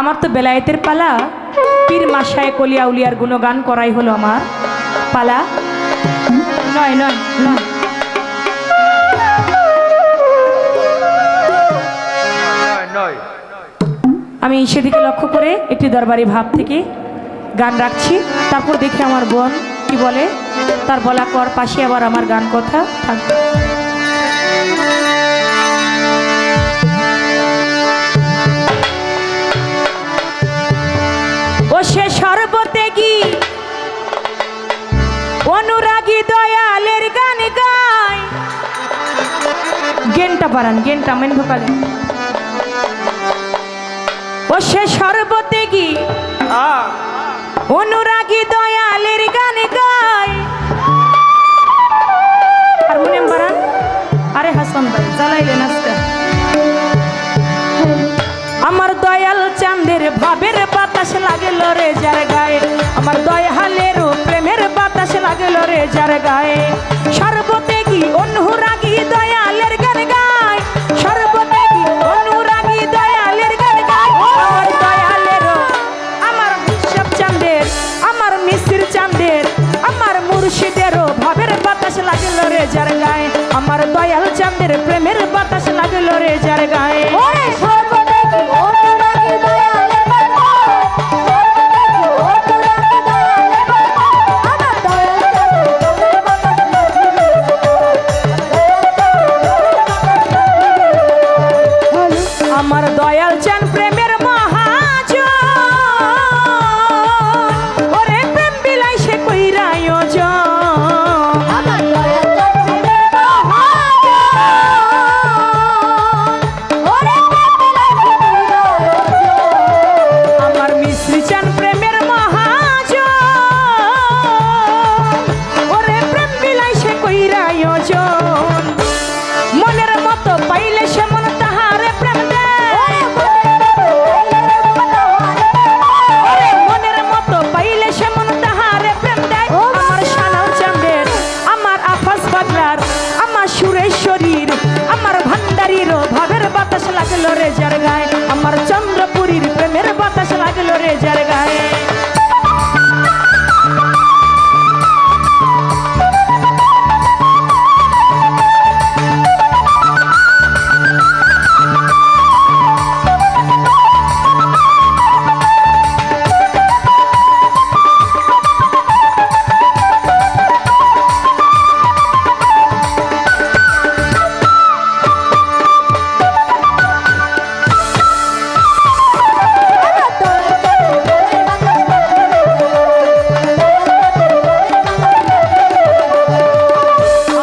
আমার তো বেলায়েতের পালা, পীর মাশায়েখ ওলিয়া উলিয়ার গুণগান করাই হলো আমার পালা। নয় নয় নয়, আমি সেদিকে লক্ষ্য করে একটি দরবারি ভাব থেকে গান রাখছি, তারপর দেখি আমার বোন কি বলে, তার বলা কর পাশে আবার আমার গান কথা থাকবে। ও সে সর্বত্যাগী অনুরাগী দয়ালের গান গায়, গেনটা পারান, গেনটা মেন ঢোকালে। ও সে সর্বত্যাগী অনুরাগী দয়ালের গান গায়। হারমোনিয়াম বাড়ান, আরে হাসান ভাই জ্বালাইলেন আজকে। আমার দয়াল চাঁদের ভাবের বাতাস লাগলো রে যার গায়ে, আমার দয়ালের প্রেমের বাতাস লাগলো রে যার গায়ে। সর্বত্যাগী অনুরাগী দয়ালের গান গায়, সর্বত্যাগী অনুরাগী দয়ালের গান গায়। আমার দয়ালের, আমার বিশ্বপ চাঁদের, আমার মিসির চাঁদের, আমার মুর্শিদেরও ভাবের বাতাস লাগলো রে যার গায়ে, আমার দয়াল চাঁদের প্রেমের বাতাস লাগলো রে যার গায়ে। আমার দয়াল চান প্রেমের মহাজন, ওরে প্রেম বিলাই সে কইরা আয়োজন। আমার দয়াল চান প্রেমের মহাজন, ওরে প্রেম বিলাই সে কইরা আয়োজন। আমার মিশ্রি চান প্রেমের মহাজন, ওরে প্রেম বিলাই সে কইরা আয়োজন। মনের মতো পাইলে সে মন তাহারে প্রেম দেয়, মনের মতো পাইলে সে মন তাহারে প্রেম দেয়। আমার শানাল চাঁদের, আমার আফাস পাগলার, আমার সুরেশ্বরীর, আমার ভান্ডারীর ভাবের বাতাস লাগলো রে যার গায়ে, আমার চন্দ্রপুরীর প্রেমের বাতাস লাগলো রে যার গায়ে।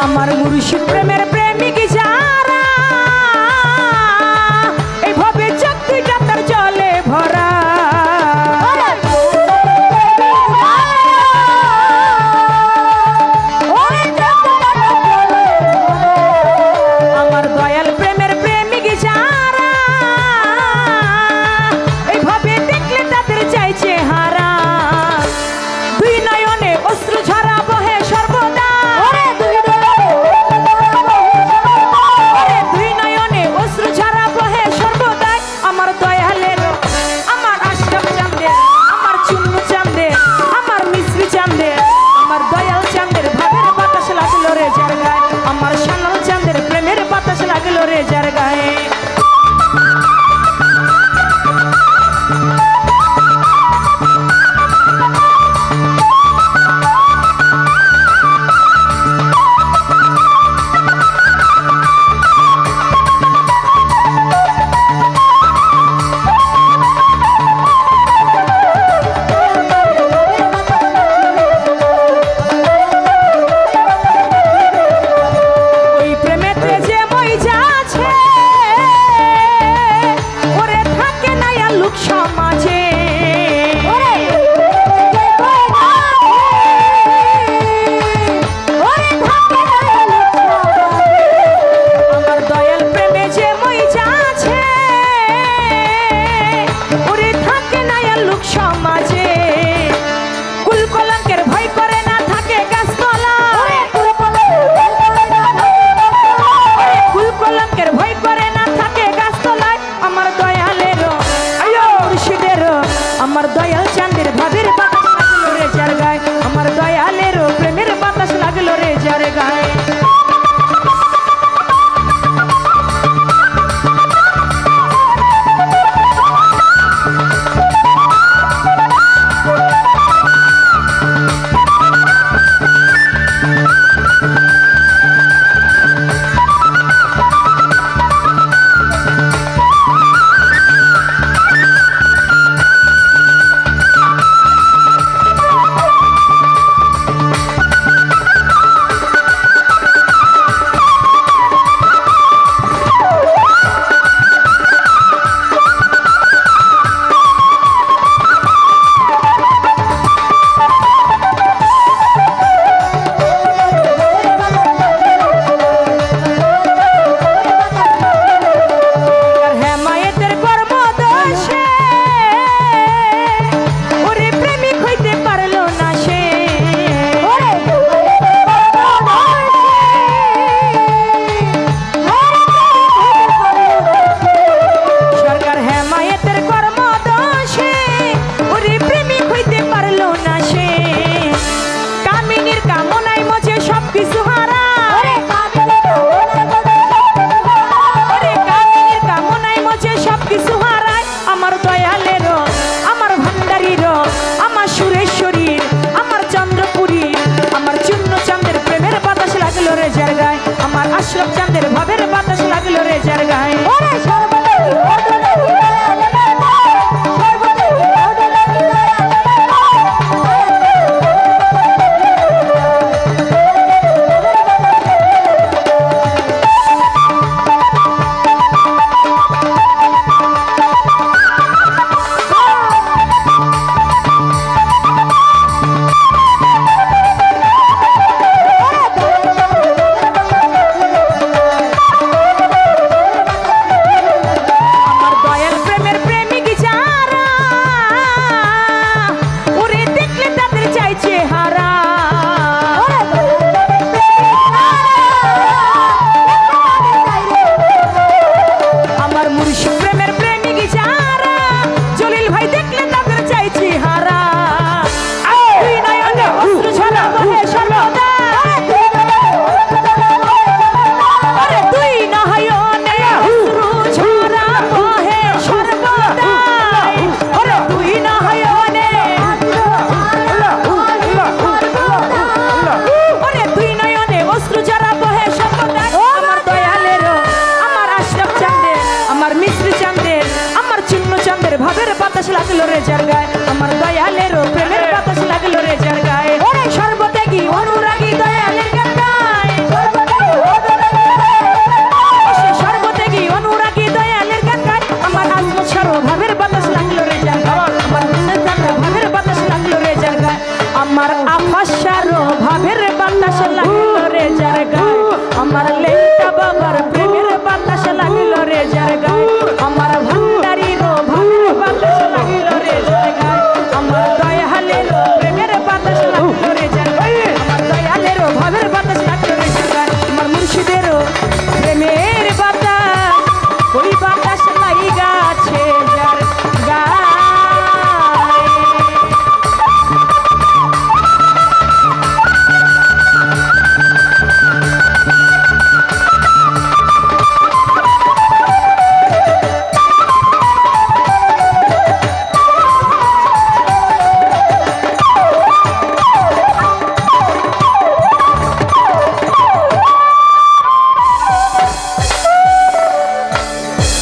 আমার মুর্শিদ প্রেমের প্রেমিক যারা, এইভাবে চোখ দুইটা তার জলে ভরা। আমার দয়াল প্রেমের প্রেমিক যারা, এইভাবে দেখলে তাদের চাইছে হারা। দুই নয়নে অশ্রু ঝরা বহে সর্বদা, দুই নয়নে অশ্রু ঝরা বহে সর্বদাই। আমার দয়ালের, আমার আশরাফ চাঁদের, আমার চুন্নু চাঁদের, আমার মিশ্রি চাঁদের, আমার দয়াল চাঁদের ভাবের বাতাস লাগলো রে যার গায়ে, আমার শানাল চাঁদের প্রেমের বাতাস লাগলো রে যার গায়ে। ওই প্রেমেতে যে মইজা আছে, ওরে থাকে না আর লোক সমাজে। আমার দয়াল প্রেমে যে মইজা আছে, ওরে থাকে না আর লোক সমাজে। কুল কলঙ্কের ভয় করে না থাকে গাছতলা, কুল কলঙ্কের ভয় করে না থাকে গাছতলায়। আমার দয়ালের মুর্শিদে আশরাফ চাঁদের ভাবের বাতাস লাগলো রে যার গায়ে ভাবের বাতাস লাগলো রে যার গায়ে আমার দয়ালের প্রেমের বাতাস লাগলো রে যার গায়ে সর্বত্যাগী অনুরাগী দয়ালের গান গায় সর্বত্যাগী অনুরাগী দয়ালের গান গায় আমার আজমত সারো ভাবের বাতাস লাগলো রে যার গায়ে আমার ভাবের বাতাস লাগলো রে যার গায়ে আমার আফাস সারো ভাবের বাতাস লাগলো রে যার গায়ে আমার লেটা বাবার প্রেমের বাতাস লাগলো রে যার গায়ে আমার ভান্ডারির বাতাস লাগলো রে যার গায়ে আমার দয়ালের প্রেমের বাতাস লাগলো রে যার গায়ে আমার দয়ালের ভাবের বাতাস লাগলো রে যার গায়ে আমার মুর্শিদের প্রেমের বাতাস ওই বাতাস লাগাছে যার গায়ে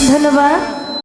ধন্যবাদ।